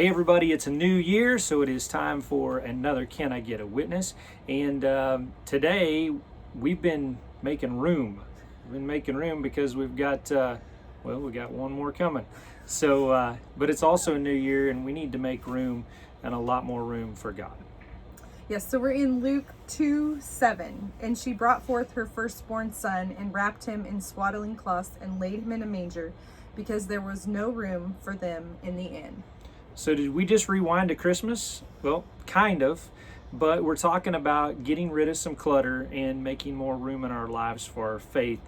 Hey everybody, it's a new year, so it is time for another Can I Get a Witness? And today we've been making room. We've been making room because we've got, we got one more coming. So, but it's also a new year and we need to make room and a lot more room for God. Yes, so we're in Luke 2:7. And she brought forth her firstborn son and wrapped him in swaddling cloths and laid him in a manger because there was no room for them in the inn. So did we just rewind to Christmas? Well, kind of, but we're talking about getting rid of some clutter and making more room in our lives for our faith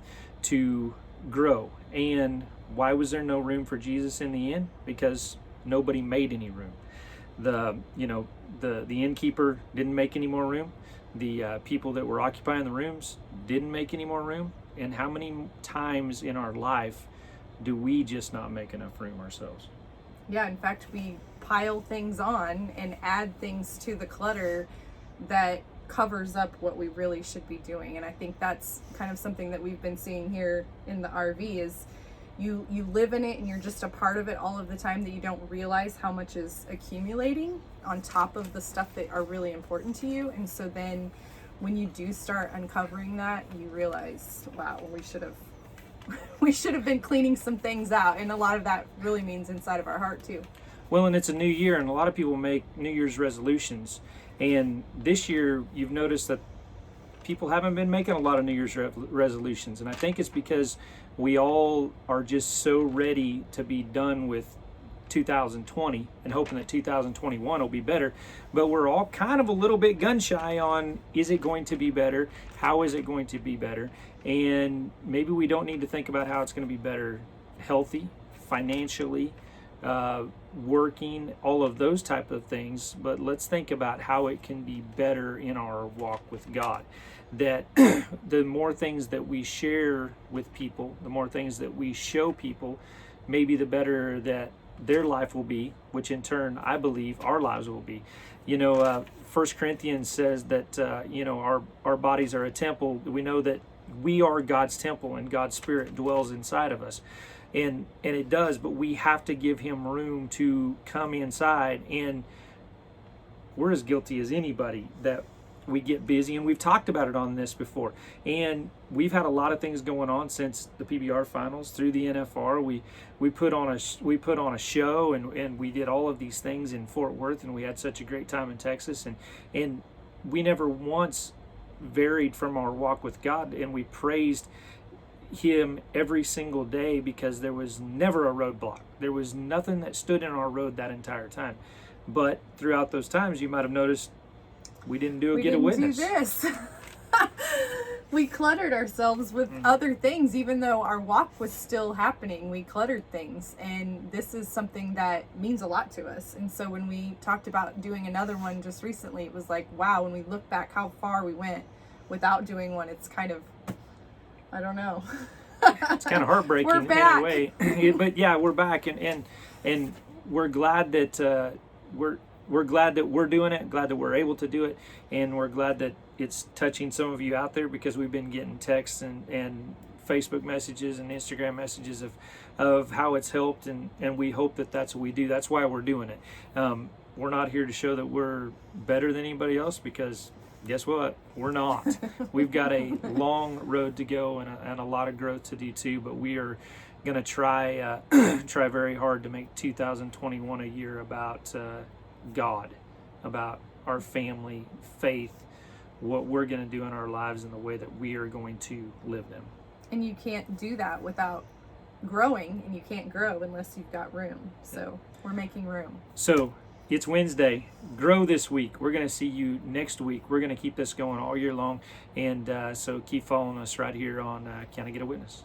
to grow. And why was there no room for Jesus in the inn? Because nobody made any room. The innkeeper didn't make any more room. The people that were occupying the rooms didn't make any more room. And how many times in our life do we just not make enough room ourselves? Yeah, in fact, we pile things on and add things to the clutter that covers up what we really should be doing. And I think that's kind of something that we've been seeing here in the RV is you live in it and you're just a part of it all of the time that you don't realize how much is accumulating on top of the stuff that are really important to you. And so then when you do start uncovering that, you realize, wow, we should have been cleaning some things out, and a lot of that really means inside of our heart too. Well, and it's a new year, and a lot of people make New Year's resolutions. And this year, you've noticed that people haven't been making a lot of New Year's resolutions. And I think it's because we all are just so ready to be done with 2020 and hoping that 2021 will be better. But we're all kind of a little bit gun shy on, is it going to be better? How is it going to be better? And maybe we don't need to think about how it's going to be better healthy, financially, working, all of those type of things. But let's think about how it can be better in our walk with God. That the more things that we share with people, the more things that we show people, maybe the better that their life will be, which in turn I believe our lives will be. 1 Corinthians says that our bodies are a temple. We know that we are God's temple and God's Spirit dwells inside of us, and it does, but we have to give him room to come inside. And we're as guilty as anybody that we get busy, and we've talked about it on this before. And we've had a lot of things going on since the PBR finals through the NFR. We put on a show, and we did all of these things in Fort Worth, and we had such a great time in Texas, and we never once varied from our walk with God, and we praised him every single day because there was never a roadblock. There was nothing that stood in our road that entire time. But throughout those times, you might have noticed we didn't get a witness. We didn't do this. We cluttered ourselves with other things, even though our walk was still happening. We cluttered things, and this is something that means a lot to us. And so when we talked about doing another one just recently, it was like, wow, when we look back how far we went without doing one, it's kind of, I don't know. It's kind of heartbreaking We're back. in a way. But yeah, we're back, and we're glad that we're glad that we're doing it, glad that we're able to do it, and we're glad that it's touching some of you out there, because we've been getting texts and Facebook messages and Instagram messages of how it's helped, and we hope that that's what we do. That's why we're doing it. We're not here to show that we're better than anybody else, because guess what? We're not. We've got a long road to go and a lot of growth to do too, but we are going to try very hard to make 2021 a year about God, about our family, faith, what we're going to do in our lives, and the way that we are going to live them. And you can't do that without growing, and you can't grow unless you've got room. So we're making room. So it's Wednesday. Grow this week. We're going to see you next week. We're going to keep this going all year long. And so keep following us right here on Can I Get a Witness?